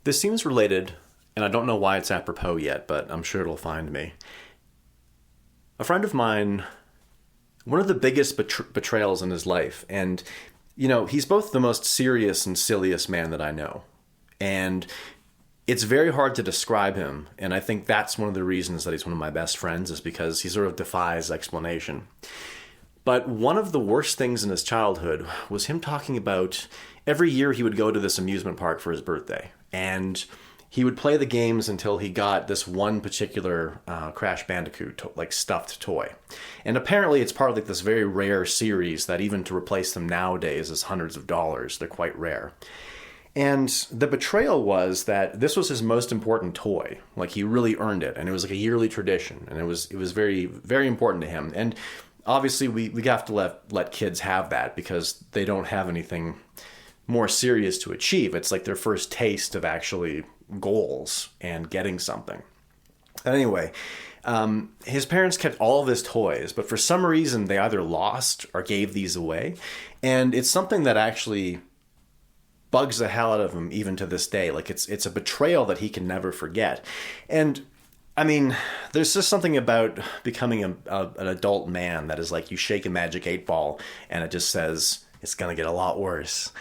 This seems related, and I don't know why it's apropos yet, but I'm sure it'll find me. A friend of mine, one of the biggest betrayals in his life, and, he's both the most serious and silliest man that I know. And it's very hard to describe him, and I think that's one of the reasons that he's one of my best friends, is because he sort of defies explanation. But one of the worst things in his childhood was him talking about every year he would go to this amusement park for his birthday. And he would play the games until he got this one particular Crash Bandicoot, stuffed toy. And apparently it's part of this very rare series that even to replace them nowadays is hundreds of dollars. They're quite rare. And the betrayal was that this was his most important toy. He really earned it. And it was like a yearly tradition. And it was very, very important to him. And obviously we have to let kids have that because they don't have anything more serious to achieve. It's like their first taste of actually goals and getting something. Anyway, his parents kept all of his toys, but for some reason they either lost or gave these away. And it's something that actually bugs the hell out of him even to this day. It's a betrayal that he can never forget. And I mean, there's just something about becoming an adult man that is like you shake a magic 8-ball and it just says it's going to get a lot worse.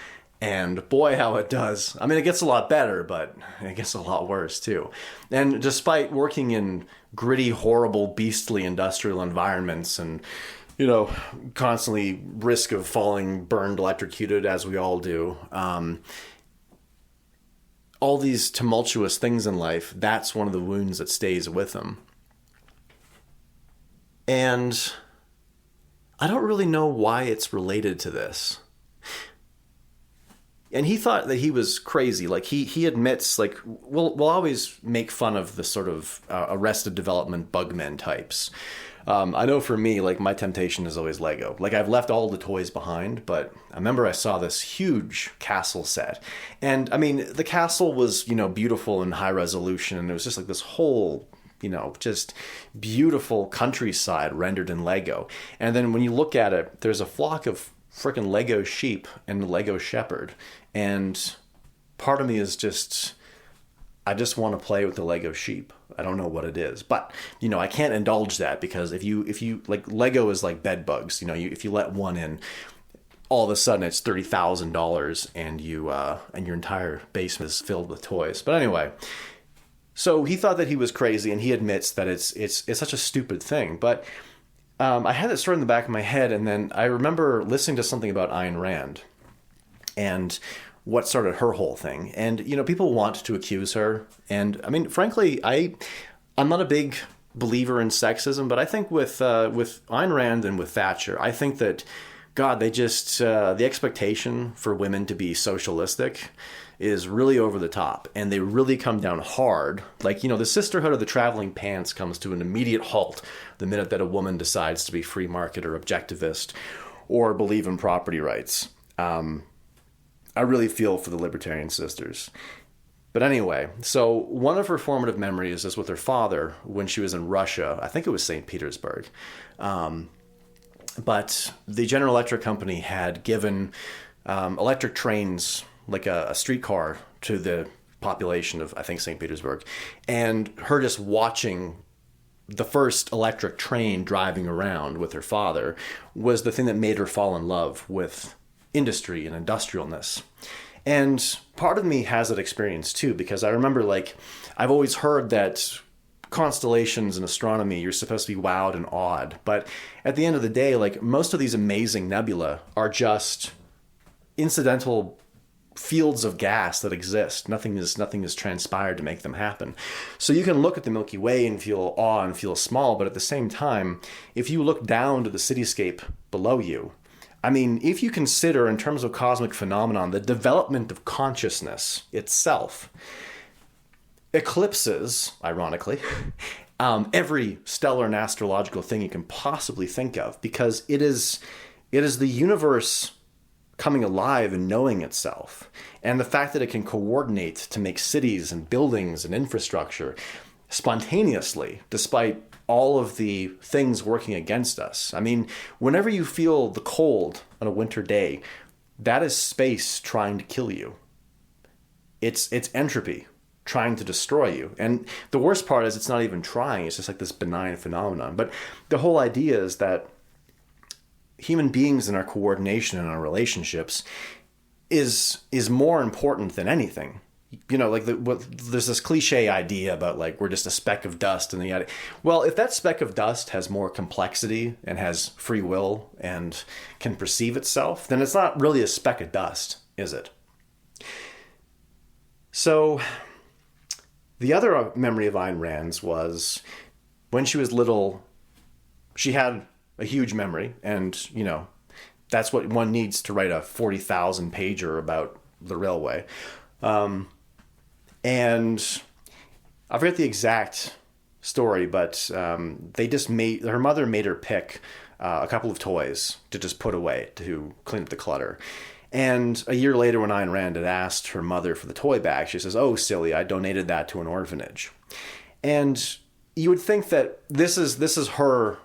And boy, how it does. I mean, it gets a lot better, but it gets a lot worse too. And despite working in gritty, horrible, beastly industrial environments and, constantly risk of falling burned, electrocuted, as we all do, all these tumultuous things in life, that's one of the wounds that stays with him. And I don't really know why it's related to this. And he thought that he was crazy. He admits, we'll always make fun of the sort of Arrested Development bugmen types. I know for me, my temptation is always Lego. I've left all the toys behind, but I remember I saw this huge castle set. And I mean, the castle was, beautiful and high resolution. And it was just this whole, just beautiful countryside rendered in Lego. And then when you look at it, there's a flock of freaking Lego sheep and a Lego shepherd. And part of me is I just want to play with the Lego sheep. I don't know what it is, but I can't indulge that because if you Lego is like bed bugs. If you let one in, all of a sudden it's $30,000 and and your entire basement is filled with toys. But anyway, so he thought that he was crazy, and he admits that it's such a stupid thing. But I had it sort of in the back of my head, and then I remember listening to something about Ayn Rand and what started her whole thing. And, people want to accuse her. And, I mean, frankly, I'm not a big believer in sexism, but I think with Ayn Rand and with Thatcher, I think that, God, they just, the expectation for women to be socialistic is really over the top. And they really come down hard. The sisterhood of the traveling pants comes to an immediate halt the minute that a woman decides to be free market or objectivist or believe in property rights. I really feel for the libertarian sisters. But anyway, so one of her formative memories is with her father when she was in Russia. I think it was St. Petersburg. But the General Electric company had given electric trains, like a streetcar, to the population of, I think, St. Petersburg. And her just watching the first electric train driving around with her father was the thing that made her fall in love with industry and industrialness. And part of me has that experience too, because I remember I've always heard that constellations and astronomy, you're supposed to be wowed and awed. But at the end of the day, most of these amazing nebula are just incidental fields of gas that exist. Nothing is transpired to make them happen. So you can look at the Milky Way and feel awe and feel small, but at the same time, if you look down to the cityscape below you, I mean, if you consider in terms of cosmic phenomenon, the development of consciousness itself eclipses, ironically, every stellar and astrological thing you can possibly think of, because it is the universe coming alive and knowing itself. And the fact that it can coordinate to make cities and buildings and infrastructure spontaneously, despite all of the things working against us. I mean, whenever you feel the cold on a winter day, that is space trying to kill you. It's entropy trying to destroy you. And the worst part is it's not even trying. It's just like this benign phenomenon. But the whole idea is that human beings and our coordination and our relationships is more important than anything. Like there's this cliche idea about like we're just a speck of dust in the attic. Well, if that speck of dust has more complexity and has free will and can perceive itself, then it's not really a speck of dust, is it? So the other memory of Ayn Rand's was when she was little, she had a huge memory, and that's what one needs to write a 40,000 pager about the railway. And I forget the exact story, but her mother made her pick a couple of toys to just put away to clean up the clutter. And a year later, when Ayn Rand had asked her mother for the toy bag, she says, "Oh, silly, I donated that to an orphanage." And you would think that this is her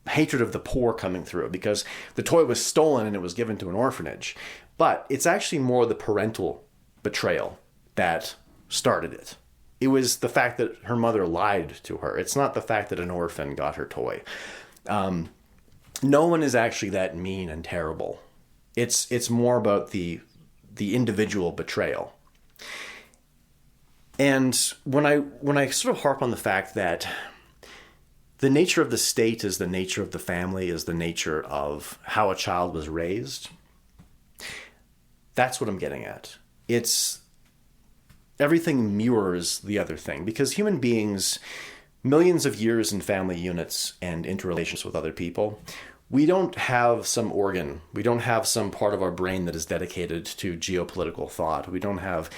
hatred of the poor coming through, because the toy was stolen and it was given to an orphanage. But it's actually more the parental betrayal that started it. It was the fact that her mother lied to her. It's not the fact that an orphan got her toy. No one is actually that mean and terrible. It's more about the individual betrayal. And when I sort of harp on the fact that the nature of the state is the nature of the family, is the nature of how a child was raised, that's what I'm getting at. It's everything mirrors the other thing, because human beings, millions of years in family units and interrelations with other people, we don't have some organ, we don't have some part of our brain that is dedicated to geopolitical thought. We don't have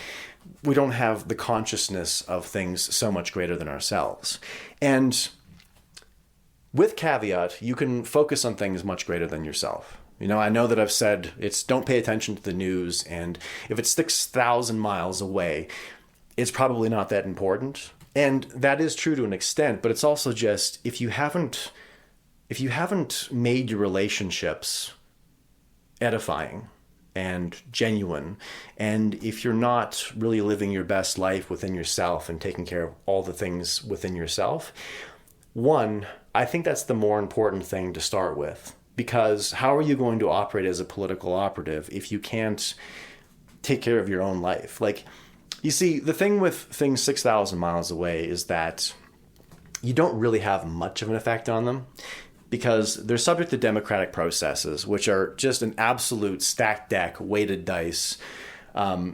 the consciousness of things so much greater than ourselves. And with caveat, you can focus on things much greater than yourself. I know that I've said don't pay attention to the news, and if it's 6,000 miles away, it's probably not that important. And that is true to an extent, but it's also just if you haven't made your relationships edifying and genuine, and if you're not really living your best life within yourself and taking care of all the things within yourself, I think that's the more important thing to start with. Because how are you going to operate as a political operative if you can't take care of your own life? Like, you see, the thing with things 6,000 miles away is that you don't really have much of an effect on them, because they're subject to democratic processes, which are just an absolute stacked deck, weighted dice.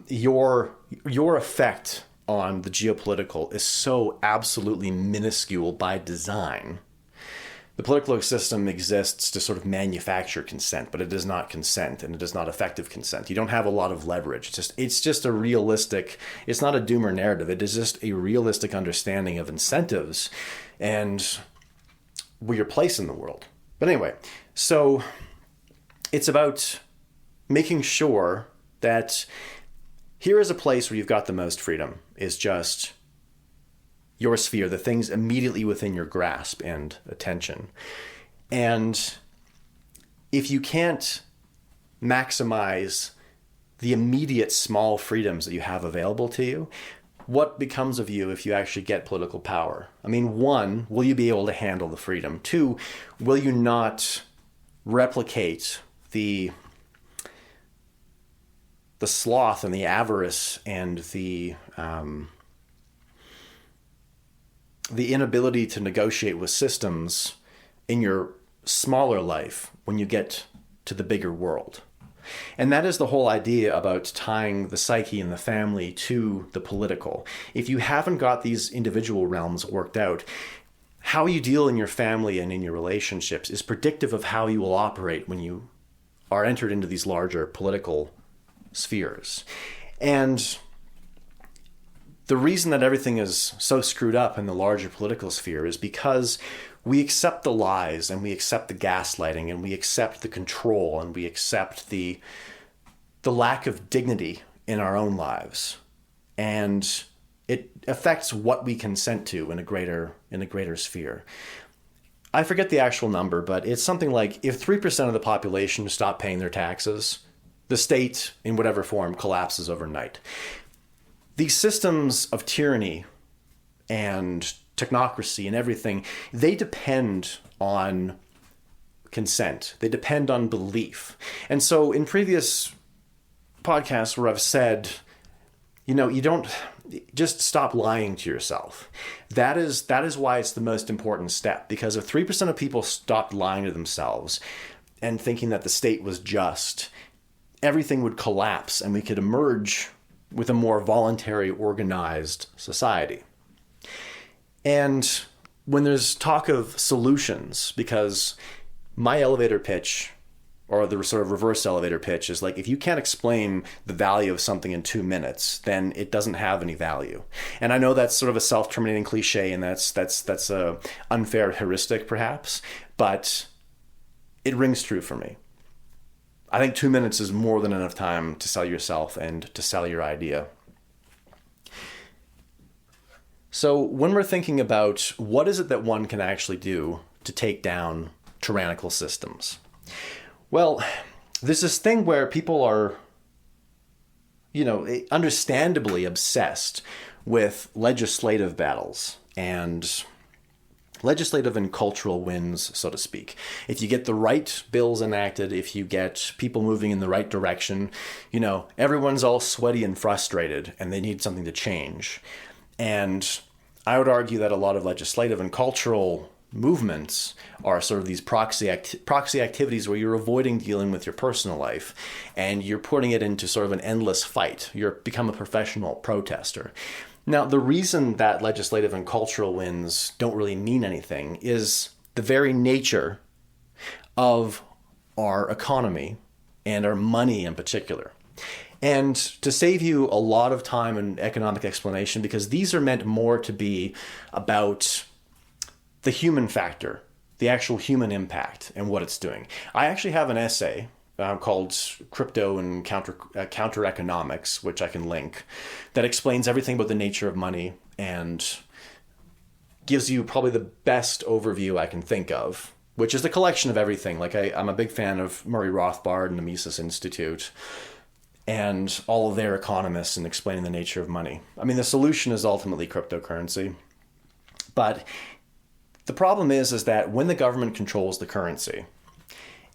Your effect on the geopolitical is so absolutely minuscule by design. The political system exists to sort of manufacture consent, but it does not consent, and it is not effective consent. You don't have a lot of leverage. It's just a realistic, it's not a doomer narrative. It is just a realistic understanding of incentives and your place in the world. But anyway, so it's about making sure that here is a place where you've got the most freedom, is just your sphere, the things immediately within your grasp and attention. And if you can't maximize the immediate small freedoms that you have available to you, what becomes of you if you actually get political power? I mean, 1, will you be able to handle the freedom? 2, will you not replicate the sloth and the avarice and the inability to negotiate with systems in your smaller life when you get to the bigger world? And that is the whole idea about tying the psyche and the family to the political. If you haven't got these individual realms worked out, how you deal in your family and in your relationships is predictive of how you will operate when you are entered into these larger political spheres. And the reason that everything is so screwed up in the larger political sphere is because we accept the lies, and we accept the gaslighting, and we accept the control, and we accept the lack of dignity in our own lives. And it affects what we consent to in a greater sphere. I forget the actual number, but it's something like if 3% of the population stop paying their taxes, the state, in whatever form, collapses overnight. these systems of tyranny and technocracy and everything, they depend on consent. They depend on belief. And so in previous podcasts where I've said, you don't just stop lying to yourself. That is why it's the most important step, because if 3% of people stopped lying to themselves and thinking that the state was just, everything would collapse and we could emerge with a more voluntary, organized society. And when there's talk of solutions, because my elevator pitch, or the sort of reverse elevator pitch, is like, if you can't explain the value of something in 2 minutes, then it doesn't have any value. And I know that's sort of a self-terminating cliche, and that's a unfair heuristic perhaps, but it rings true for me. I think 2 minutes is more than enough time to sell yourself and to sell your idea. So when we're thinking about what is it that one can actually do to take down tyrannical systems, well, there's this thing where people are, understandably obsessed with legislative battles and legislative and cultural wins, so to speak. If you get the right bills enacted, if you get people moving in the right direction, everyone's all sweaty and frustrated and they need something to change. And I would argue that a lot of legislative and cultural movements are sort of these proxy activities where you're avoiding dealing with your personal life and you're putting it into sort of an endless fight. You're become a professional protester. Now, the reason that legislative and cultural wins don't really mean anything is the very nature of our economy and our money in particular. And to save you a lot of time and economic explanation, because these are meant more to be about the human factor, the actual human impact and what it's doing. I actually have an essay called Crypto and Counter Economics, which I can link, that explains everything about the nature of money and gives you probably the best overview I can think of, which is the collection of everything. Like I'm a big fan of Murray Rothbard and the Mises Institute and all of their economists in explaining the nature of money. I mean, the solution is ultimately cryptocurrency, but the problem is that when the government controls the currency,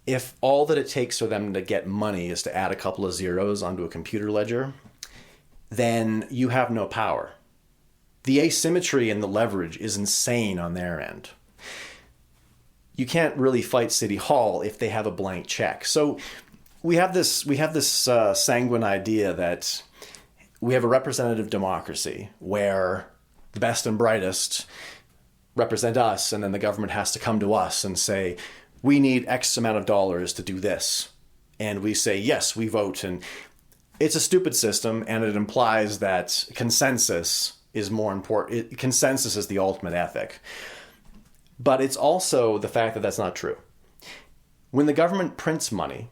if all that it takes for them to get money is to add a couple of zeros onto a computer ledger, then you have no power. The asymmetry and the leverage is insane on their end. You can't really fight City Hall if they have a blank check. So we have this sanguine idea that we have a representative democracy where the best and brightest represent us, and then the government has to come to us and say, we need X amount of dollars to do this. And we say, yes, we vote. And it's a stupid system, and it implies that consensus is more important. Consensus is the ultimate ethic. But it's also the fact that that's not true. When the government prints money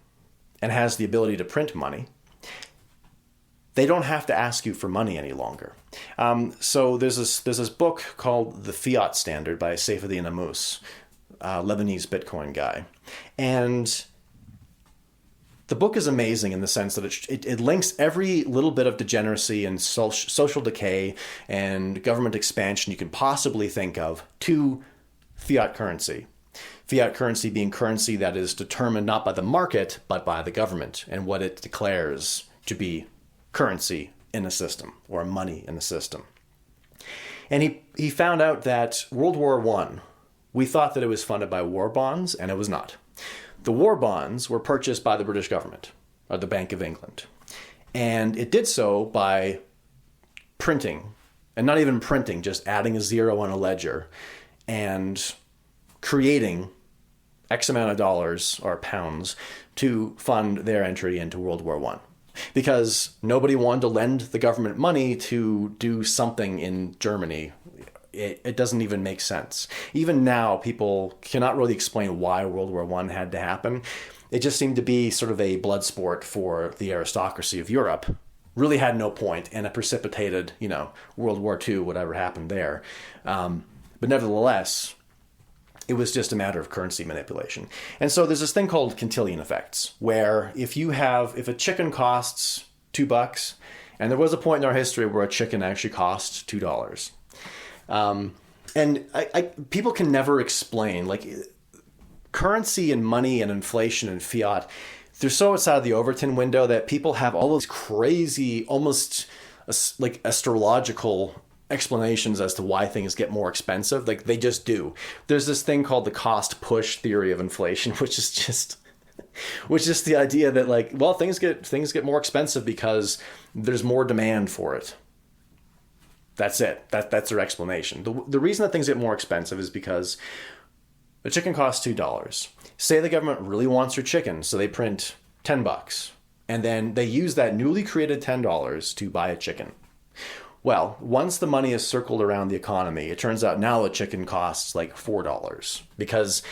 and has the ability to print money, they don't have to ask you for money any longer. So there's this book called The Fiat Standard by Saifedean Ammous, Lebanese Bitcoin guy. And the book is amazing in the sense that it links every little bit of degeneracy and social decay and government expansion you can possibly think of to fiat currency. Fiat currency being currency that is determined not by the market, but by the government and what it declares to be currency in a system or money in a system. And he found out that World War I, we thought that it was funded by war bonds, and it was not. The war bonds were purchased by the British government, or the Bank of England. And it did so by printing, and not even printing, just adding a zero on a ledger and creating X amount of dollars or pounds to fund their entry into World War I. Because nobody wanted to lend the government money to do something in Germany. It doesn't even make sense. Even now, people cannot really explain why World War I had to happen. It just seemed to be sort of a blood sport for the aristocracy of Europe. Really had no point, and it precipitated, World War II, whatever happened there. But nevertheless, it was just a matter of currency manipulation. And so there's this thing called Cantillon effects, where if a chicken costs $2 And there was a point in our history where a chicken actually cost $2. And people can never explain, like, currency and money and inflation and fiat, they're so outside of the Overton window that people have all those crazy, almost like astrological explanations as to why things get more expensive. Like, they just do. There's this thing called the cost push theory of inflation, which is just the idea that, like, well, things get more expensive because there's more demand for it. That's it. That's their explanation. The reason that things get more expensive is because a chicken costs $2. Say the government really wants your chicken, so they print $10, and then they use that newly created $10 to buy a chicken. Well, once the money is circled around the economy, it turns out now a chicken costs like $4, because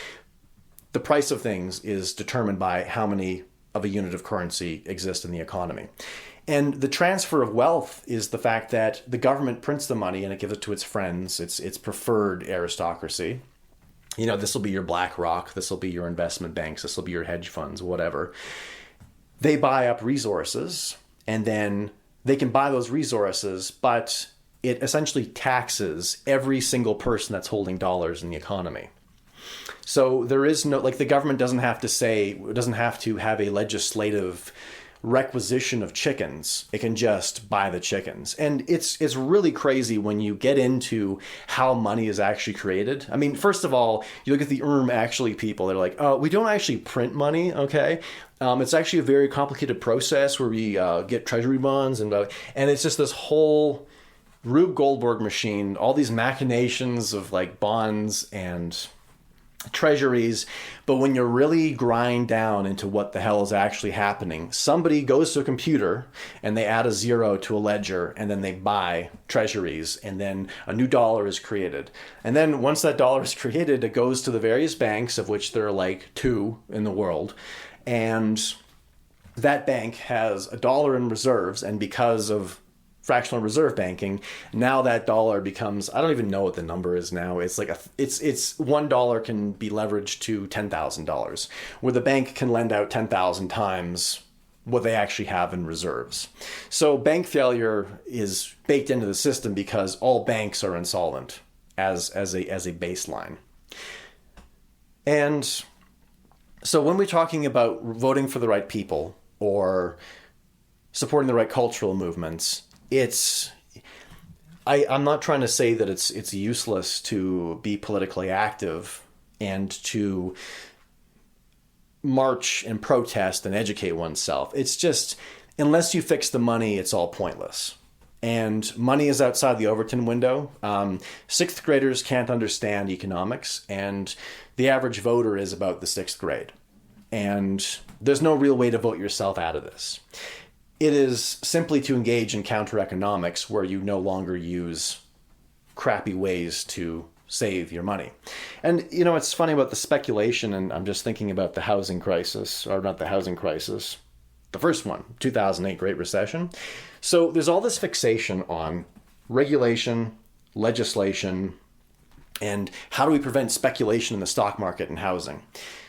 the price of things is determined by how many of a unit of currency exist in the economy. And the transfer of wealth is the fact that the government prints the money and it gives it to its friends, its preferred aristocracy. You know, this will be your BlackRock, this will be your investment banks, this will be your hedge funds, whatever. They buy up resources, and then they can buy those resources, but it essentially taxes every single person that's holding dollars in the economy. So there is no, like, the government doesn't have to have a legislative requisition of chickens. It can just buy the chickens. And it's really crazy when you get into how money is actually created. I mean, first of all, you look at the actually people, they're like, oh, we don't actually print money, okay? It's actually a very complicated process where we get treasury bonds, and it's just this whole Rube Goldberg machine, all these machinations of, like, bonds and treasuries. But when you really grind down into what the hell is actually happening, somebody goes to a computer and they add a zero to a ledger, and then they buy treasuries, and then a new dollar is created. And then once that dollar is created, it goes to the various banks, of which there are like 2 in the world. And that bank has a dollar in reserves, and because of fractional reserve banking, now that dollar becomes, I don't even know what the number is now. It's like it's $1 can be leveraged to $10,000, where the bank can lend out 10,000 times what they actually have in reserves. So bank failure is baked into the system because all banks are insolvent as a baseline. And so when we're talking about voting for the right people or supporting the right cultural movements, I'm not trying to say that it's useless to be politically active and to march and protest and educate oneself. It's just, unless you fix the money, it's all pointless. And money is outside the Overton window. 6th graders can't understand economics, and the average voter is about the 6th grade. And there's no real way to vote yourself out of this. It is simply to engage in counter economics, where you no longer use crappy ways to save your money. And, you know, it's funny about the speculation, and I'm just thinking about the housing crisis, or not the housing crisis, the first one, 2008 Great Recession. So there's all this fixation on regulation, legislation, and how do we prevent speculation in the stock market and housing.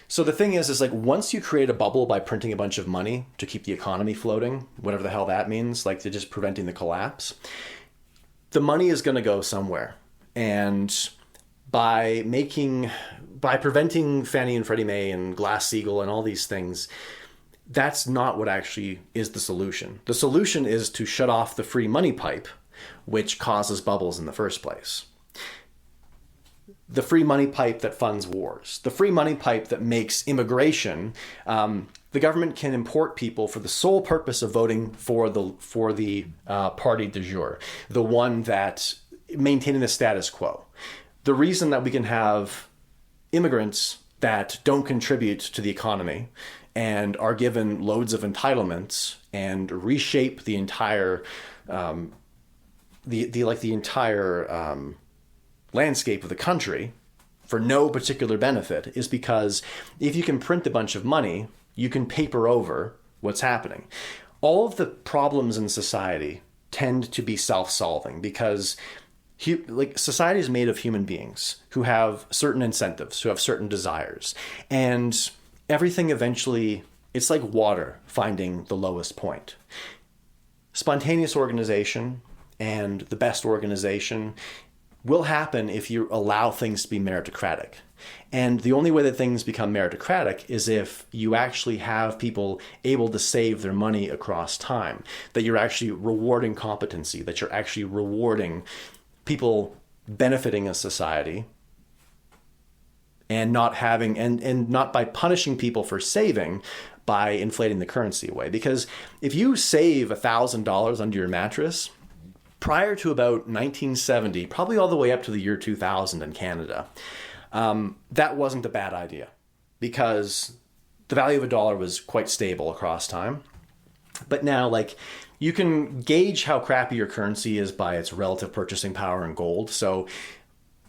So the thing is like, once you create a bubble by printing a bunch of money to keep the economy floating, whatever the hell that means, like they're just preventing the collapse, the money is going to go somewhere. And by preventing Fannie and Freddie Mae and Glass-Steagall and all these things, that's not what actually is the solution. The solution is to shut off the free money pipe, which causes bubbles in the first place. The free money pipe that funds wars, the free money pipe that makes immigration. The government can import people for the sole purpose of voting for the party du jour, the one that maintaining the status quo. The reason that we can have immigrants that don't contribute to the economy and are given loads of entitlements and reshape the entire landscape of the country for no particular benefit is because if you can print a bunch of money, you can paper over what's happening. All of the problems in society tend to be self-solving because society is made of human beings who have certain incentives, who have certain desires, and everything eventually, it's like water finding the lowest point. spontaneous organization and the best organization will happen if you allow things to be meritocratic. And the only way that things become meritocratic is if you actually have people able to save their money across time, that you're actually rewarding competency, that you're actually rewarding people benefiting a society, and not having and not by punishing people for saving by inflating the currency away. Because if you save $1,000 under your mattress, prior to about 1970, probably all the way up to the year 2000 in Canada, that wasn't a bad idea because the value of a dollar was quite stable across time. But now, like, you can gauge how crappy your currency is by its relative purchasing power in gold. So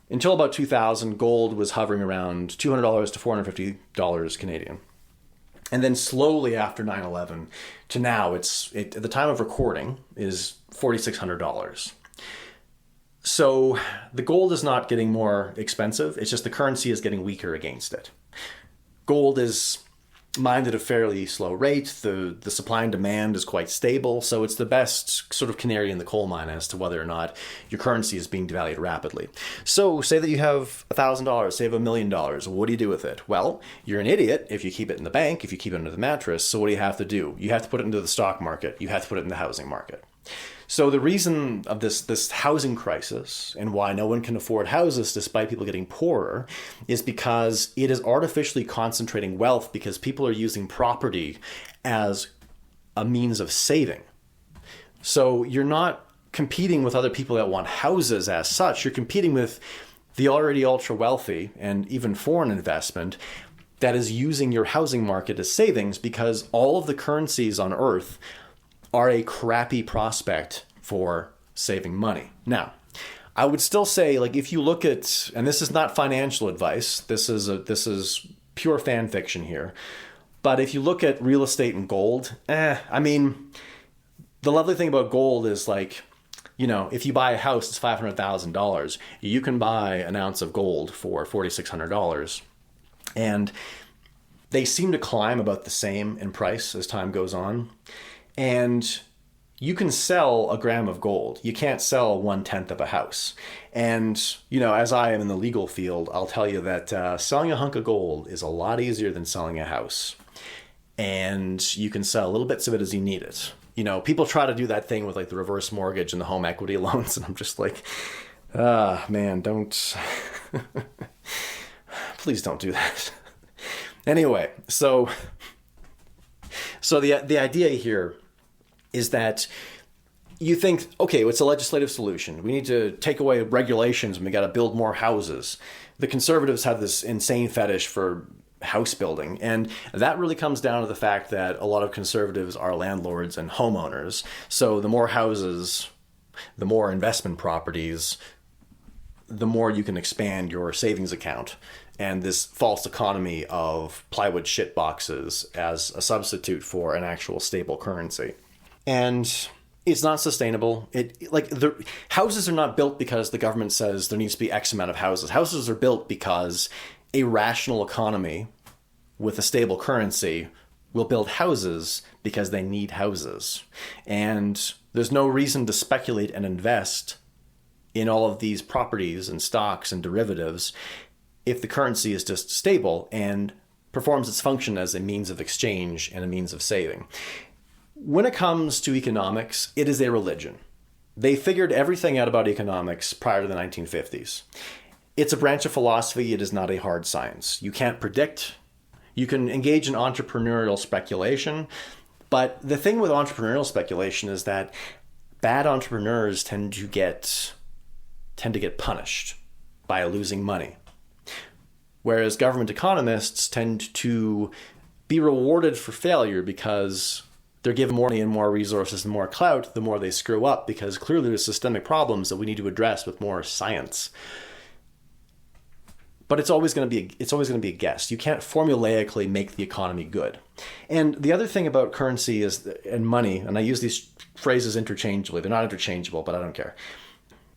until about 2000, gold was hovering around $200 to $450 Canadian. And then slowly after 9/11 to now, at the time of recording, is $4,600. So the gold is not getting more expensive. It's just the currency is getting weaker against it. Gold is mined at a fairly slow rate. The supply and demand is quite stable. So it's the best sort of canary in the coal mine as to whether or not your currency is being devalued rapidly. So say that you have $1,000, say you have $1 million. What do you do with it? Well, you're an idiot if you keep it in the bank, if you keep it under the mattress. So what do you have to do? You have to put it into the stock market. You have to put it in the housing market. So the reason of this housing crisis and why no one can afford houses despite people getting poorer is because it is artificially concentrating wealth because people are using property as a means of saving. So you're not competing with other people that want houses as such. You're competing with the already ultra wealthy and even foreign investment that is using your housing market as savings because all of the currencies on earth are a crappy prospect for saving money. Now, I would still say, like, if you look at, and this is not financial advice, this is pure fan fiction here, but if you look at real estate and gold, I mean, the lovely thing about gold is, like, you know, if you buy a house, it's $500,000, you can buy an ounce of gold for $4,600, and they seem to climb about the same in price as time goes on. And you can sell a gram of gold. You can't sell 1/10 of a house. And, you know, as I am in the legal field, I'll tell you that selling a hunk of gold is a lot easier than selling a house. And you can sell little bits of it as you need it. You know, people try to do that thing with like the reverse mortgage and the home equity loans. And I'm just like, man, don't, please don't do that. Anyway, so the idea here is that you think, okay, what's a legislative solution? We need to take away regulations and we got to build more houses. The conservatives have this insane fetish for house building. And that really comes down to the fact that a lot of conservatives are landlords and homeowners. So the more houses, the more investment properties, the more you can expand your savings account. And this false economy of plywood shit boxes as a substitute for an actual stable currency. And it's not sustainable. The houses are not built because the government says there needs to be X amount of houses. Houses are built because a rational economy with a stable currency will build houses because they need houses. And there's no reason to speculate and invest in all of these properties and stocks and derivatives if the currency is just stable and performs its function as a means of exchange and a means of saving. When it comes to economics, it is a religion. They figured everything out about economics prior to the 1950s. It's a branch of philosophy. It is not a hard science. You can't predict. You can engage in entrepreneurial speculation. But the thing with entrepreneurial speculation is that bad entrepreneurs tend to get punished by losing money. Whereas government economists tend to be rewarded for failure because they're given more money and more resources and more clout the more they screw up, because clearly there's systemic problems that we need to address with more science. But it's always going to be a guess. You can't formulaically make the economy good. And the other thing about currency and money, and I use these phrases interchangeably. They're not interchangeable, but I don't care.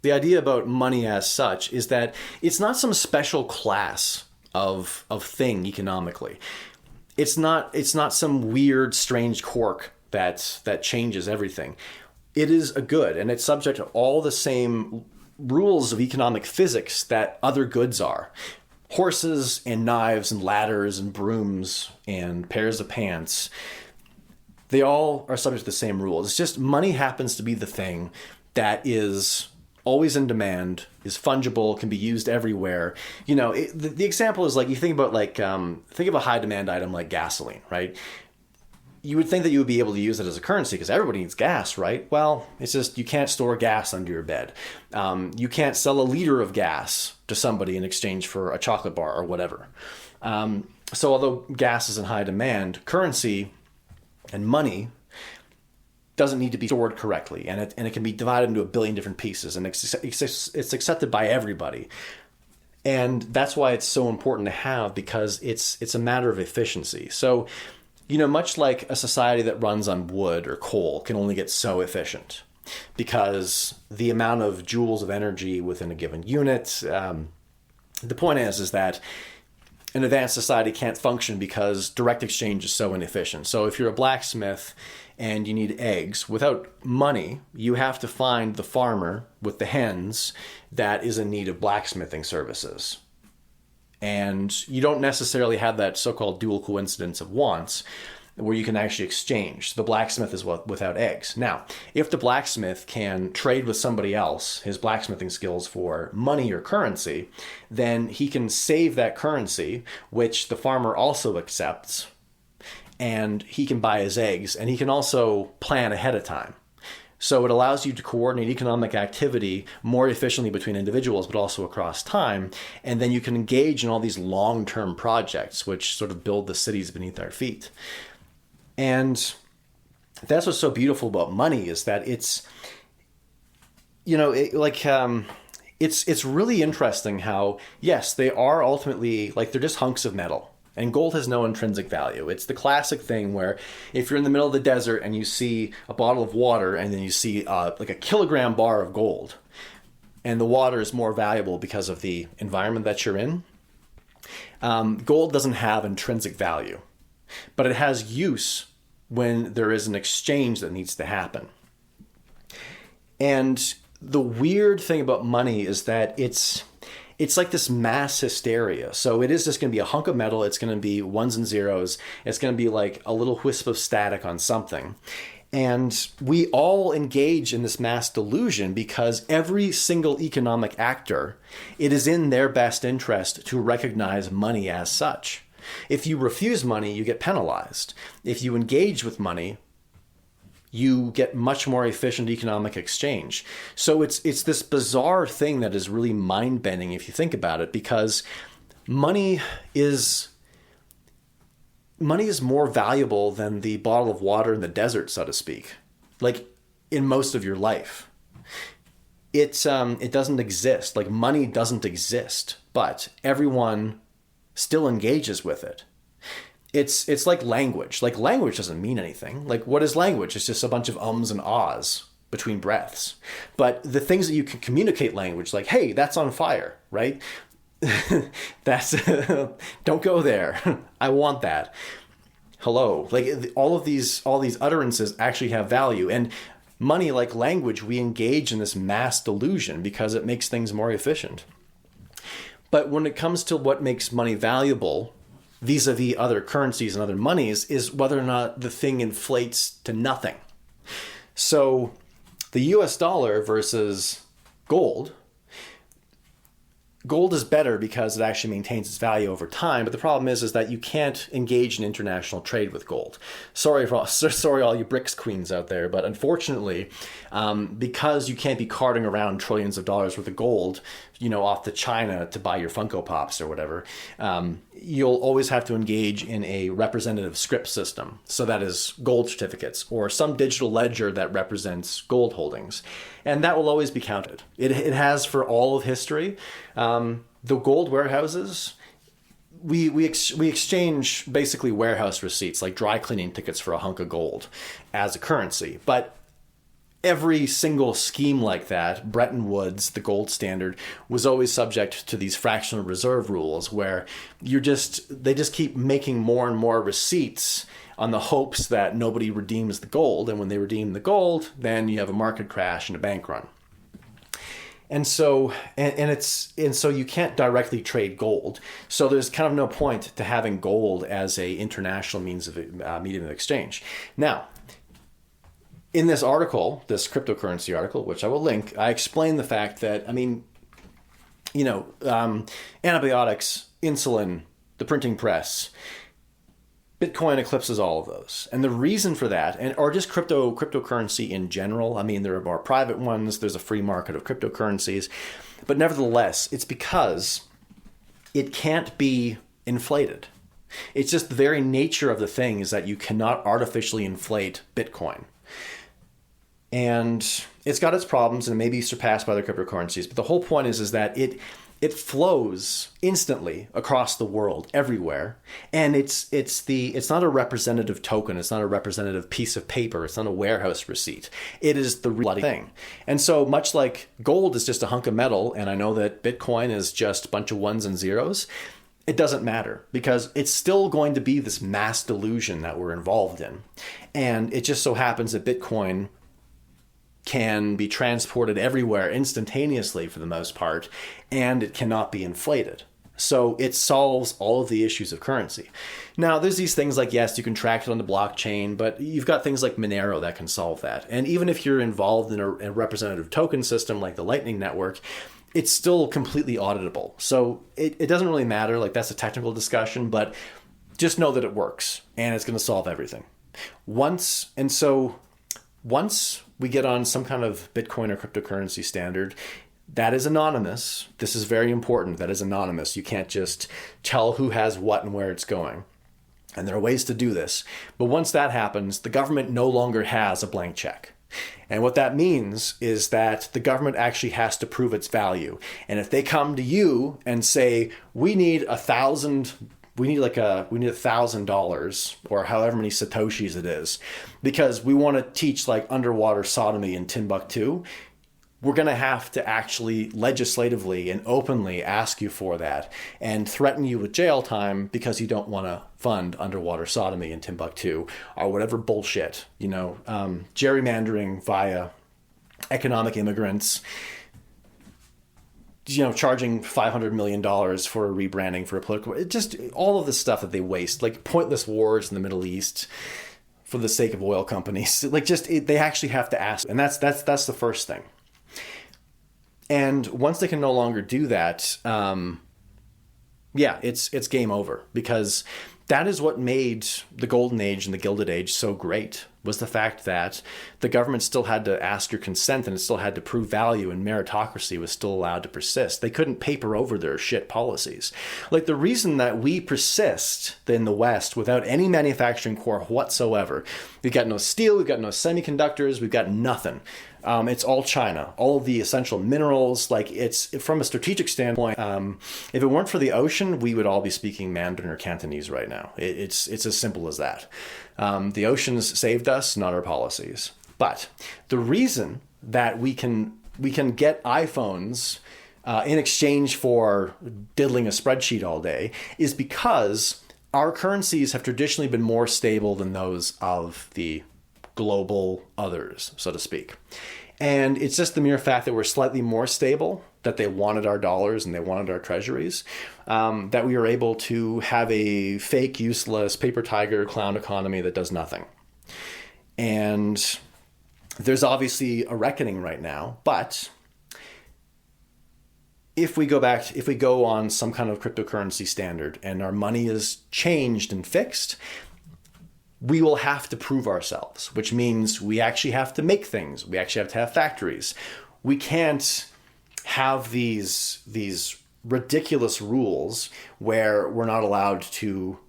The idea about money as such is that it's not some special class of thing economically. It's not some weird, strange quirk that changes everything. it is a good, and it's subject to all the same rules of economic physics that other goods are. Horses and knives and ladders and brooms and pairs of pants, they all are subject to the same rules. It's just money happens to be the thing that is always in demand, is fungible, can be used everywhere. The example is like, you think about think of a high demand item like gasoline, right? You would think that you would be able to use it as a currency because everybody needs gas, right? Well, it's just you can't store gas under your bed. You can't sell a liter of gas to somebody in exchange for a chocolate bar or whatever. So although gas is in high demand, currency and money doesn't need to be stored correctly, and it can be divided into a billion different pieces, and it's accepted by everybody. And that's why it's so important to have, because it's a matter of efficiency. So, much like a society that runs on wood or coal can only get so efficient because the amount of joules of energy within a given unit. The point is that an advanced society can't function because direct exchange is so inefficient. So if you're a blacksmith and you need eggs, without money, you have to find the farmer with the hens that is in need of blacksmithing services. And you don't necessarily have that so-called dual coincidence of wants where you can actually exchange. The blacksmith is without eggs. Now, if the blacksmith can trade with somebody else his blacksmithing skills for money or currency, then he can save that currency, which the farmer also accepts, and he can buy his eggs, and he can also plan ahead of time. So it allows you to coordinate economic activity more efficiently between individuals, but also across time. And then you can engage in all these long-term projects, which sort of build the cities beneath our feet. And that's what's so beautiful about money, is that it's, it's really interesting how, yes, they are ultimately, they're just hunks of metal. And gold has no intrinsic value. It's the classic thing where if you're in the middle of the desert and you see a bottle of water and then you see a kilogram bar of gold, and the water is more valuable because of the environment that you're in, gold doesn't have intrinsic value, but it has use when there is an exchange that needs to happen. And the weird thing about money is that it's like this mass hysteria. So it is just going to be a hunk of metal. It's going to be ones and zeros. It's going to be like a little wisp of static on something. And we all engage in this mass delusion because every single economic actor, it is in their best interest to recognize money as such. If you refuse money, you get penalized. If you engage with money, you get much more efficient economic exchange. So it's this bizarre thing that is really mind-bending if you think about it, because money is more valuable than the bottle of water in the desert, so to speak. Like in most of your life. It doesn't exist. Like money doesn't exist, but everyone still engages with it. It's like language. Like language doesn't mean anything. Like what is language? It's just a bunch of ums and ahs between breaths. But the things that you can communicate language, like, hey, that's on fire, right? That's don't go there. I want that. Hello. Like all these utterances actually have value. And money, like language, we engage in this mass delusion because it makes things more efficient. But when it comes to what makes money valuable vis-a-vis other currencies and other monies, is whether or not the thing inflates to nothing. So the US dollar versus gold is better because it actually maintains its value over time, but the problem is that you can't engage in international trade with gold. Sorry all you BRICS queens out there, but unfortunately, because you can't be carting around trillions of dollars worth of gold, off to China to buy your Funko Pops or whatever, you'll always have to engage in a representative script system. So that is gold certificates or some digital ledger that represents gold holdings. And that will always be counted. It has for all of history. The gold warehouses, we exchange basically warehouse receipts, like dry cleaning tickets for a hunk of gold, as a currency. But every single scheme like that, Bretton Woods, the gold standard, was always subject to these fractional reserve rules where they just keep making more and more receipts on the hopes that nobody redeems the gold. And when they redeem the gold, then you have a market crash and a bank run. And so you can't directly trade gold. So there's kind of no point to having gold as a international means of medium of exchange. Now, in this article, this cryptocurrency article, which I will link, I explain the fact that, antibiotics, insulin, the printing press, Bitcoin eclipses all of those. And the reason for that, or just cryptocurrency in general, there are more private ones, there's a free market of cryptocurrencies, but nevertheless, it's because it can't be inflated. It's just the very nature of the thing is that you cannot artificially inflate Bitcoin. And it's got its problems and it may be surpassed by other cryptocurrencies, but the whole point is that it flows instantly across the world, everywhere, and it's not a representative token. It's not a representative piece of paper. It's not a warehouse receipt. It is the real thing. And so much like gold is just a hunk of metal, and I know that Bitcoin is just a bunch of ones and zeros, it doesn't matter because it's still going to be this mass delusion that we're involved in. And it just so happens that Bitcoin can be transported everywhere instantaneously for the most part, and it cannot be inflated. So it solves all of the issues of currency. Now, there's these things like, yes, you can track it on the blockchain, but you've got things like Monero that can solve that. And even if you're involved in a representative token system like the Lightning Network, it's still completely auditable. So it doesn't really matter, like that's a technical discussion, but just know that it works and it's going to solve everything. Once we get on some kind of Bitcoin or cryptocurrency standard, that is anonymous. This is very important. That is anonymous. You can't just tell who has what and where it's going. And there are ways to do this. But once that happens, the government no longer has a blank check. And what that means is that the government actually has to prove its value. And if they come to you and say, we need $1,000 or however many Satoshis it is, because we want to teach like underwater sodomy in Timbuktu, we're going to have to actually legislatively and openly ask you for that and threaten you with jail time because you don't want to fund underwater sodomy in Timbuktu or whatever bullshit, gerrymandering via economic immigrants, charging $500 million for a rebranding for a political, just all of the stuff that they waste, like pointless wars in the Middle East for the sake of oil companies. They actually have to ask. And that's the first thing. And once they can no longer do that, it's game over, because that is what made the Golden Age and the Gilded Age so great, was the fact that the government still had to ask your consent and it still had to prove value, and meritocracy was still allowed to persist. They couldn't paper over their shit policies. Like the reason that we persist in the West without any manufacturing core whatsoever, we've got no steel, we've got no semiconductors, we've got nothing. It's all China, all of the essential minerals. Like it's from a strategic standpoint. If it weren't for the ocean, we would all be speaking Mandarin or Cantonese right now. It's as simple as that. The oceans saved us, not our policies. But the reason that we can get iPhones in exchange for diddling a spreadsheet all day is because our currencies have traditionally been more stable than those of the global others, so to speak. And it's just the mere fact that we're slightly more stable, that they wanted our dollars and they wanted our treasuries, that we are able to have a fake, useless, paper tiger clown economy that does nothing. And there's obviously a reckoning right now, but if we go on some kind of cryptocurrency standard and our money is changed and fixed, we will have to prove ourselves, which means we actually have to make things. We actually have to have factories. We can't have these ridiculous rules where we're not allowed to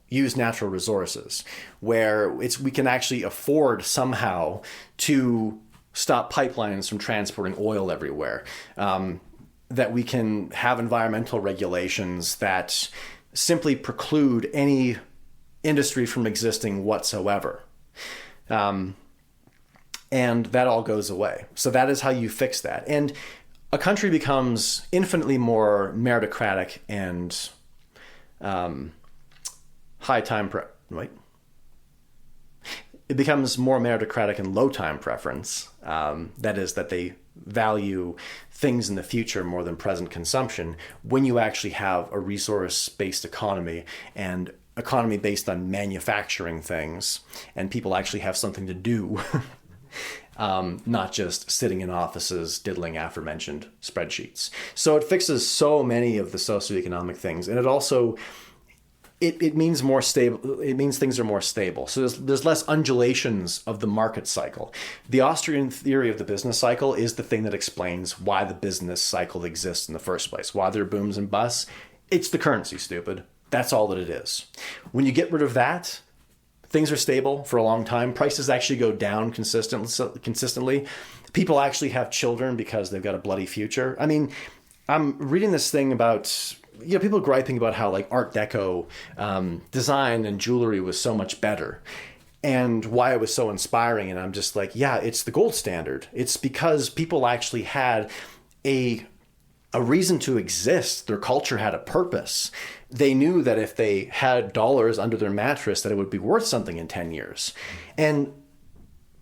use natural resources, where we can actually afford somehow to stop pipelines from transporting oil everywhere, that we can have environmental regulations that simply preclude any industry from existing whatsoever. And that all goes away. So that is how you fix that. And a country becomes infinitely more meritocratic and high time... Wait. it becomes more meritocratic and low time preference. That is, that they value things in the future more than present consumption when you actually have a resource-based economy and economy based on manufacturing things, and people actually have something to do, not just sitting in offices diddling aforementioned spreadsheets. So it fixes so many of the socioeconomic things, and it also it means more stable. It means things are more stable. So there's less undulations of the market cycle. The Austrian theory of the business cycle is the thing that explains why the business cycle exists in the first place. Why there are booms and busts. It's the currency, stupid. That's all that it is. When you get rid of that, things are stable for a long time. Prices actually go down consistently. People actually have children because they've got a bloody future. I mean, I'm reading this thing about, people griping about how like Art Deco design and jewelry was so much better and why it was so inspiring. And I'm just like, yeah, it's the gold standard. It's because people actually had a reason to exist. Their culture had a purpose. They knew that if they had dollars under their mattress, that it would be worth something in 10 years. And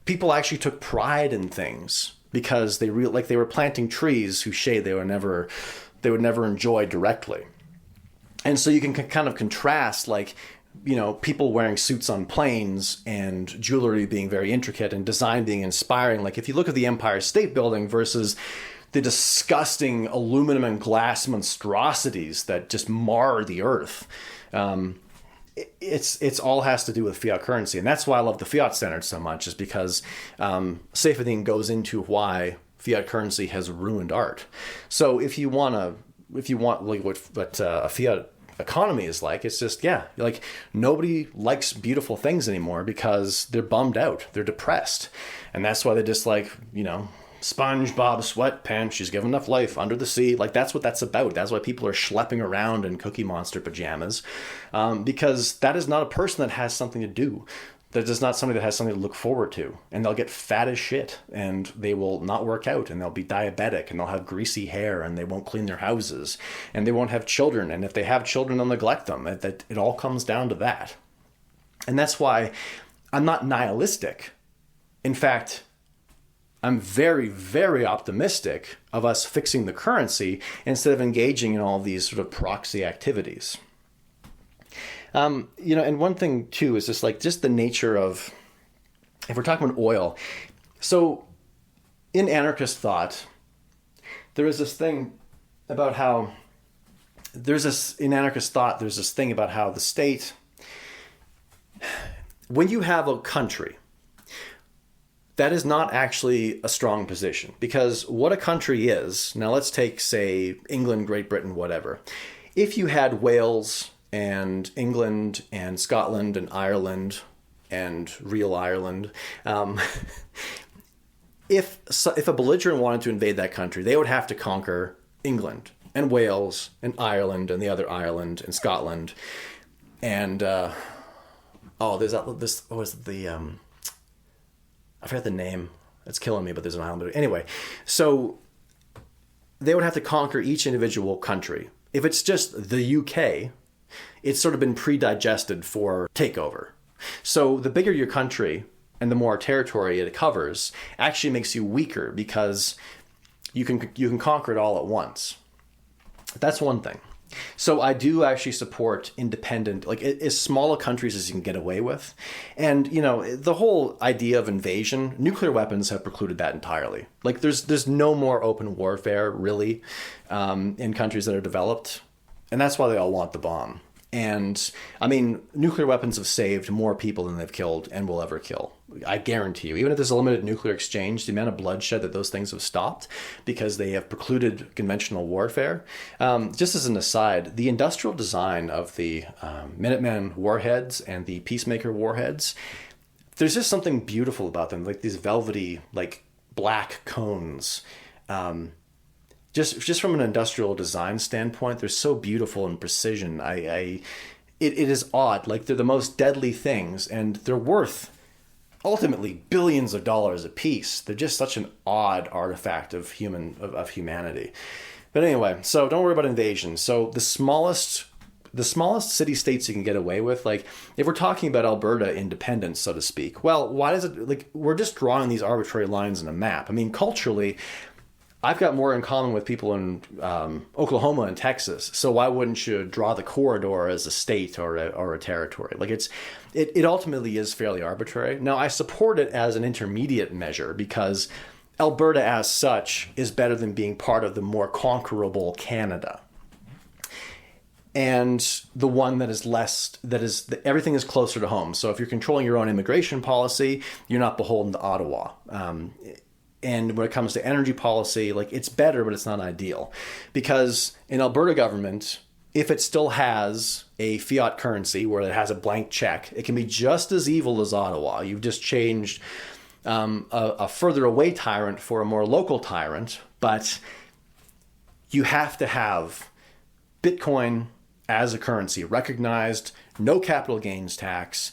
people actually took pride in things because they were planting trees whose shade they would never enjoy directly. And so you can kind of contrast people wearing suits on planes and jewelry being very intricate and design being inspiring. Like if you look at the Empire State Building versus the disgusting aluminum and glass monstrosities that just mar the earth. It's all has to do with fiat currency. And that's why I love the fiat standard so much, is because Seyfedin goes into why fiat currency has ruined art. So if you want like what a fiat economy is like, it's just, like nobody likes beautiful things anymore because they're bummed out. They're depressed. And that's why they just SpongeBob SquarePants, she's given enough life under the sea. Like that's what that's about. That's why people are schlepping around in Cookie Monster pajamas, because that is not a person that has something to do. That is not somebody that has something to look forward to. And they'll get fat as shit, and they will not work out, and they'll be diabetic, and they'll have greasy hair, and they won't clean their houses, and they won't have children. And if they have children, they'll neglect them. It all comes down to that. And that's why I'm not nihilistic. In fact, I'm very, very optimistic of us fixing the currency instead of engaging in all these sort of proxy activities. And one thing too is just the nature of, if we're talking about oil. So in anarchist thought, there is this thing about how there's this thing about how the state, when you have a country, that is not actually a strong position, because what a country is, now let's take, say, England, Great Britain, whatever. If you had Wales and England and Scotland and Ireland and real Ireland, if a belligerent wanted to invade that country, they would have to conquer England and Wales and Ireland and the other Ireland and Scotland. And, I forgot the name. It's killing me, but there's an island. Anyway, so they would have to conquer each individual country. If it's just the UK, it's sort of been pre-digested for takeover. So the bigger your country and the more territory it covers actually makes you weaker, because you can conquer it all at once. That's one thing. So I do actually support independent, as small a countries as you can get away with. And, the whole idea of invasion, nuclear weapons have precluded that entirely. There's no more open warfare, really, in countries that are developed. And that's why they all want the bomb. And, nuclear weapons have saved more people than they've killed and will ever kill. I guarantee you. Even if there's a limited nuclear exchange, the amount of bloodshed that those things have stopped because they have precluded conventional warfare. Just as an aside, the industrial design of the Minuteman warheads and the Peacemaker warheads, there's just something beautiful about them, like these velvety, black cones. Just from an industrial design standpoint, they're so beautiful and precision. It is odd. They're the most deadly things, and they're worth ultimately billions of dollars a piece. They're just such an odd artifact of humanity. But anyway, so don't worry about invasion. So the smallest the smallest city states you can get away with, like if we're talking about Alberta independence, so to speak, well, why does it, like, we're just drawing these arbitrary lines in a map. I mean, culturally, I've got more in common with people in Oklahoma and Texas. So why wouldn't you draw the corridor as a state or a territory? Like it ultimately is fairly arbitrary. Now, I support it as an intermediate measure because Alberta as such is better than being part of the more conquerable Canada. And the one that is everything is closer to home. So if you're controlling your own immigration policy, you're not beholden to Ottawa. And when it comes to energy policy, like it's better, but it's not ideal. Because in Alberta government, if it still has a fiat currency where it has a blank check, it can be just as evil as Ottawa. You've just changed a further away tyrant for a more local tyrant, but you have to have Bitcoin as a currency recognized, no capital gains tax,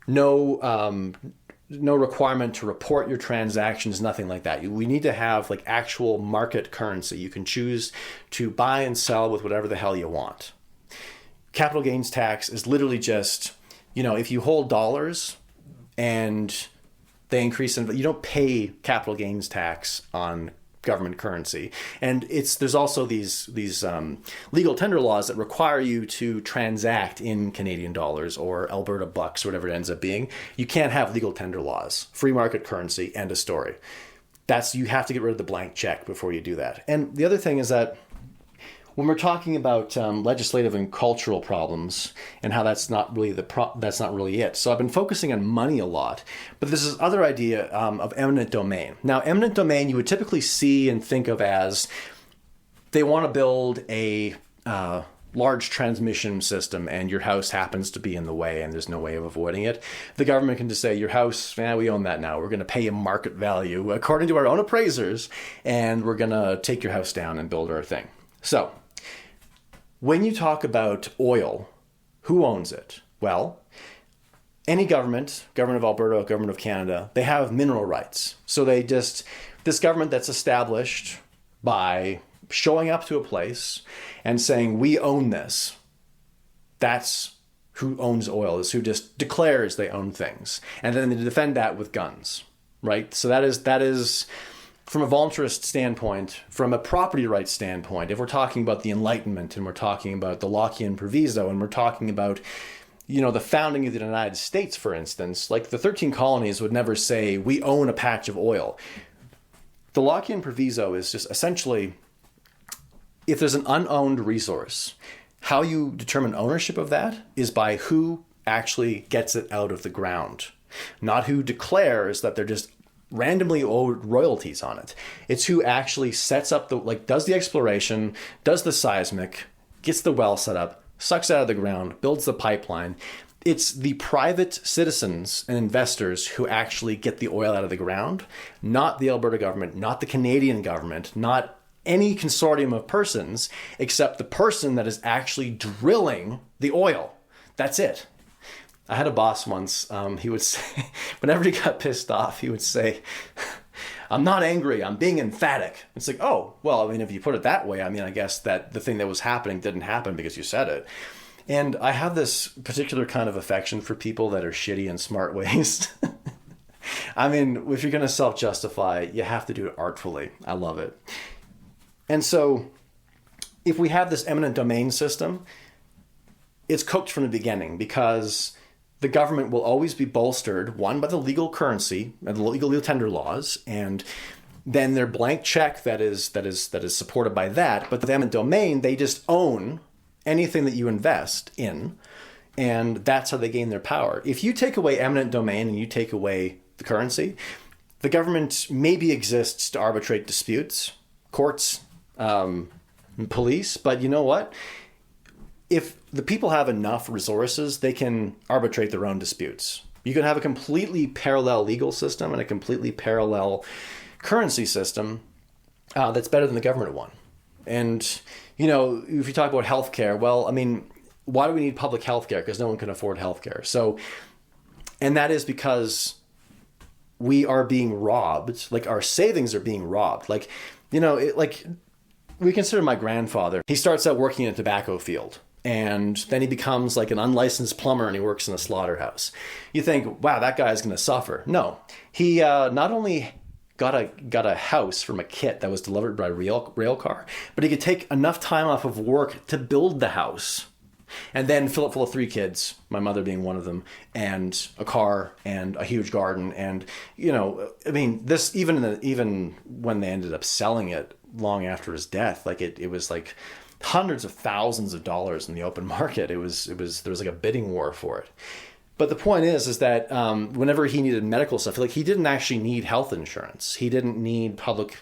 no requirement to report your transactions, nothing like that. We need to have like actual market currency. You can choose to buy and sell with whatever the hell you want. Capital gains tax is literally just, if you hold dollars and they increase in, you don't pay capital gains tax on government currency. And there's also these legal tender laws that require you to transact in Canadian dollars or Alberta bucks, or whatever it ends up being. You can't have legal tender laws. Free market currency, end of story. You have to get rid of the blank check before you do that. And the other thing is that when we're talking about legislative and cultural problems and how that's not really it. So I've been focusing on money a lot, but there's this other idea of eminent domain. Now, eminent domain you would typically see and think of as they want to build a large transmission system and your house happens to be in the way and there's no way of avoiding it. The government can just say, your house, we own that now. We're going to pay you market value according to our own appraisers, and we're going to take your house down and build our thing. So when you talk about oil, who owns it? Well, any government of Alberta, government of Canada, they have mineral rights. So this government that's established by showing up to a place and saying, we own this. That's who owns oil, is who just declares they own things. And then they defend that with guns, right? So that is from a voluntarist standpoint, from a property rights standpoint, if we're talking about the Enlightenment and we're talking about the Lockean Proviso and we're talking about, the founding of the United States, for instance, like the 13 colonies would never say, we own a patch of oil. The Lockean Proviso is just essentially, if there's an unowned resource, how you determine ownership of that is by who actually gets it out of the ground, not who declares that they're just randomly owed royalties on it. It's who actually sets up does the exploration, does the seismic, gets the well set up, sucks out of the ground, builds the pipeline. It's the private citizens and investors who actually get the oil out of the ground, not the Alberta government, not the Canadian government, not any consortium of persons, except the person that is actually drilling the oil. That's it. I had a boss once, he would say, whenever he got pissed off, he would say, I'm not angry, I'm being emphatic. It's like, oh, well, if you put it that way, I guess that the thing that was happening didn't happen because you said it. And I have this particular kind of affection for people that are shitty in smart ways. If you're going to self-justify, you have to do it artfully. I love it. And so if we have this eminent domain system, it's cooked from the beginning because the government will always be bolstered, one, by the legal currency and the legal tender laws, and then their blank check that is supported by that. But the eminent domain, they just own anything that you invest in, and that's how they gain their power. If you take away eminent domain and you take away the currency, the government maybe exists to arbitrate disputes, courts, police, but you know what? If the people have enough resources, they can arbitrate their own disputes. You can have a completely parallel legal system and a completely parallel currency system that's better than the government one. And, if you talk about healthcare, well, why do we need public healthcare? Because no one can afford healthcare. So, and that is because we are being robbed, like our savings are being robbed. We consider my grandfather, he starts out working in a tobacco field. And then he becomes like an unlicensed plumber and he works in a slaughterhouse. You think, wow, that guy's going to suffer. No, he not only got a house from a kit that was delivered by rail car, but he could take enough time off of work to build the house and then fill it full of 3 kids, my mother being one of them, and a car and a huge garden. And, I mean, this even when they ended up selling it long after his death, like it was like hundreds of thousands of dollars in the open market. There was like a bidding war for it. But the point is that whenever he needed medical stuff, like he didn't actually need health insurance. He didn't need public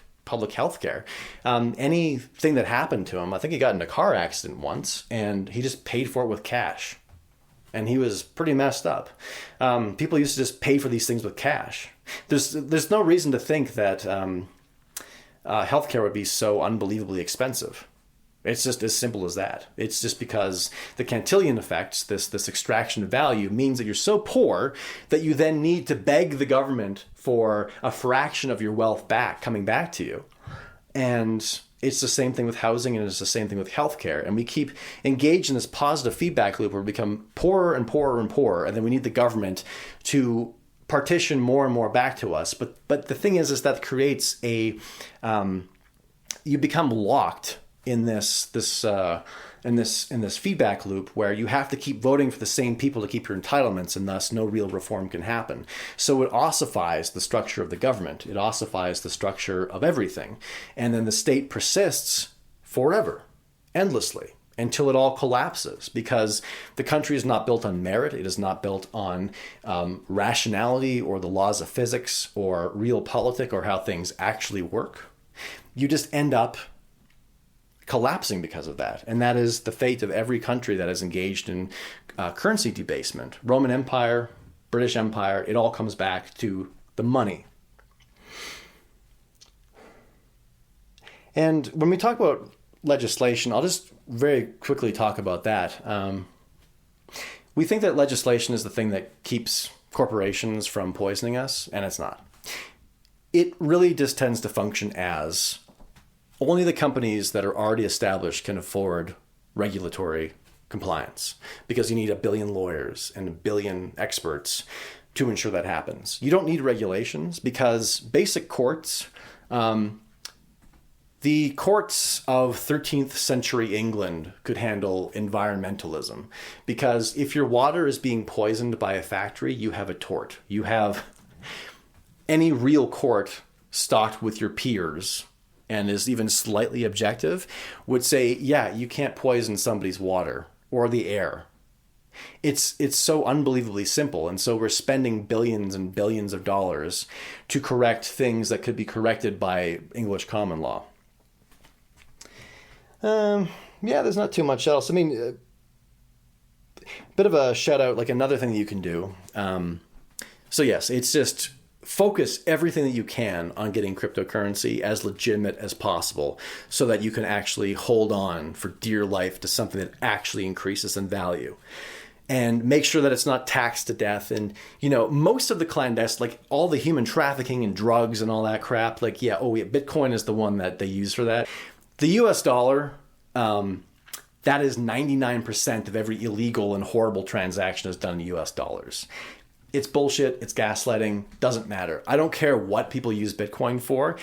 health care. Anything that happened to him, I think he got in a car accident once and he just paid for it with cash. And he was pretty messed up. People used to just pay for these things with cash. There's no reason to think that healthcare would be so unbelievably expensive. It's just as simple as that. It's just because the Cantillon effect, this extraction of value, means that you're so poor that you then need to beg the government for a fraction of your wealth coming back to you. And it's the same thing with housing, and it's the same thing with healthcare. And we keep engaged in this positive feedback loop where we become poorer and poorer and poorer, and then we need the government to partition more and more back to us. But the thing is that creates you become locked in this feedback loop where you have to keep voting for the same people to keep your entitlements, and thus no real reform can happen. So it ossifies the structure of the government. It ossifies the structure of everything. And then the state persists forever, endlessly, until it all collapses, because the country is not built on merit. It is not built on rationality or the laws of physics or realpolitik or how things actually work. You just end up collapsing because of that. And that is the fate of every country that is engaged in currency debasement. Roman Empire, British Empire, it all comes back to the money. And when we talk about legislation, I'll just very quickly talk about that. We think that legislation is the thing that keeps corporations from poisoning us, and it's not. It really just tends to function as only the companies that are already established can afford regulatory compliance, because you need 1 billion lawyers and 1 billion experts to ensure that happens. You don't need regulations because basic courts, the courts of 13th century England could handle environmentalism, because if your water is being poisoned by a factory, you have a tort. You have any real court stocked with your peers and is even slightly objective would say, yeah, you can't poison somebody's water or the air. It's so unbelievably simple. And so we're spending billions and billions of dollars to correct things that could be corrected by English common law. There's not too much else. I mean, a bit of a shout out, like another thing that you can do. So yes, it's just focus everything that you can on getting cryptocurrency as legitimate as possible so that you can actually hold on for dear life to something that actually increases in value. And make sure that it's not taxed to death. And, most of the clandestine, like all the human trafficking and drugs and all that crap, Bitcoin is the one that they use for that. The US dollar, that is 99% of every illegal and horrible transaction is done in US dollars. It's bullshit. It's gaslighting. Doesn't matter. I don't care what people use Bitcoin for.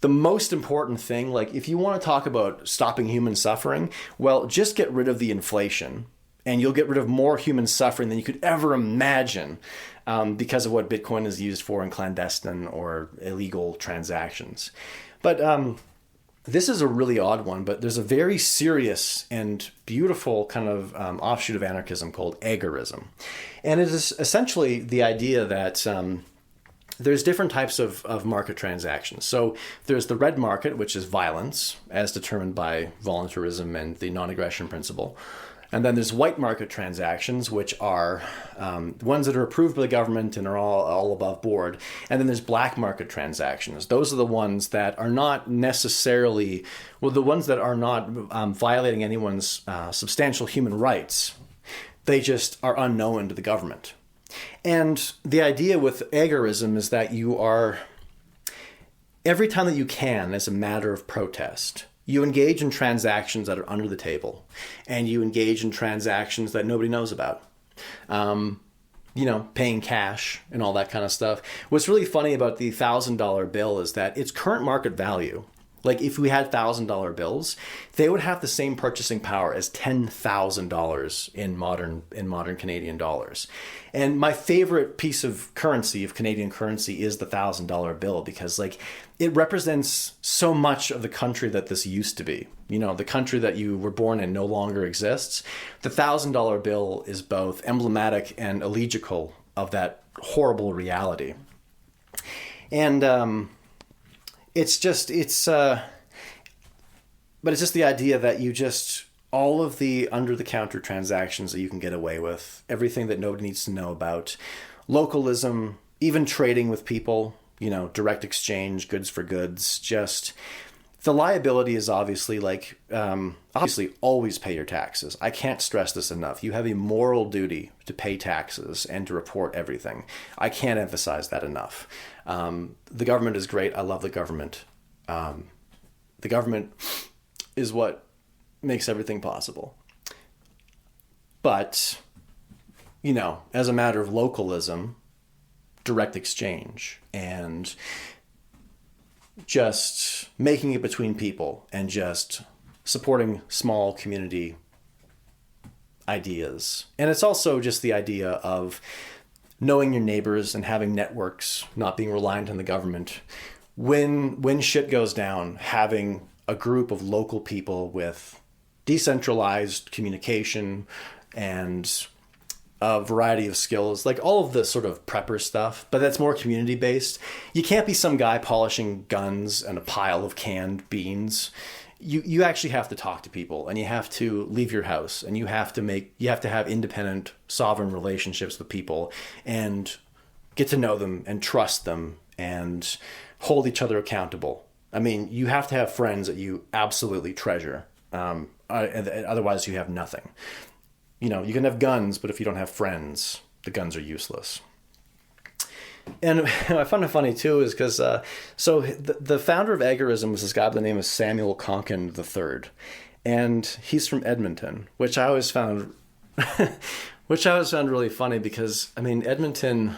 The most important thing, like if you want to talk about stopping human suffering, well, just get rid of the inflation and you'll get rid of more human suffering than you could ever imagine because of what Bitcoin is used for in clandestine or illegal transactions. But this is a really odd one, but there's a very serious and beautiful kind of offshoot of anarchism called agorism. And it is essentially the idea that there's different types of market transactions. So there's the red market, which is violence, as determined by voluntarism and the non-aggression principle. And then there's white market transactions, which are ones that are approved by the government and are all above board. And then there's black market transactions. Those are the ones that are not necessarily, the ones that are not violating anyone's substantial human rights. They just are unknown to the government. And the idea with agorism is that you are, every time that you can, as a matter of protest, You engage in transactions that are under the table, and you engage in transactions that nobody knows about. Paying cash and all that kind of stuff. What's really funny about the $1,000 bill is that its current market value, like if we had $1,000 bills, they would have the same purchasing power as $10,000 in modern Canadian dollars. And my favorite piece of currency, of Canadian currency, is the $1,000 bill, because like it represents so much of the country that this used to be. The country that you were born in no longer exists. The $1,000 bill is both emblematic and elegiacal of that horrible reality. And but it's just the idea that all of the under-the-counter transactions that you can get away with, everything that nobody needs to know about, localism, even trading with people, direct exchange, goods for goods, just the liability is obviously always pay your taxes. I can't stress this enough. You have a moral duty to pay taxes and to report everything. I can't emphasize that enough. The government is great. I love the government. The government is what makes everything possible. But, as a matter of localism, direct exchange, and just making it between people, and just supporting small community ideas. And it's also just the idea of knowing your neighbors and having networks, not being reliant on the government. When shit goes down, having a group of local people with decentralized communication and a variety of skills, like all of the sort of prepper stuff, but that's more community based. You can't be some guy polishing guns and a pile of canned beans. You actually have to talk to people, and you have to leave your house, and you have to have independent, sovereign relationships with people and get to know them and trust them and hold each other accountable. I mean, you have to have friends that you absolutely treasure. Otherwise you have nothing. You can have guns, but if you don't have friends, the guns are useless. And I found it funny too, is because the founder of agorism was this guy by the name of Samuel Konkin III, and he's from Edmonton, which I always found really funny, because I mean, Edmonton,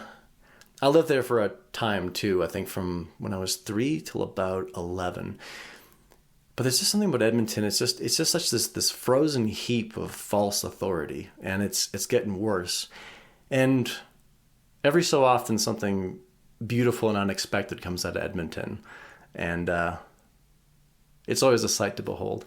I lived there for a time too. I think from when I was 3 till about 11. But there's just something about Edmonton. It's just such this frozen heap of false authority, and it's getting worse. And every so often something beautiful and unexpected comes out of Edmonton, and it's always a sight to behold.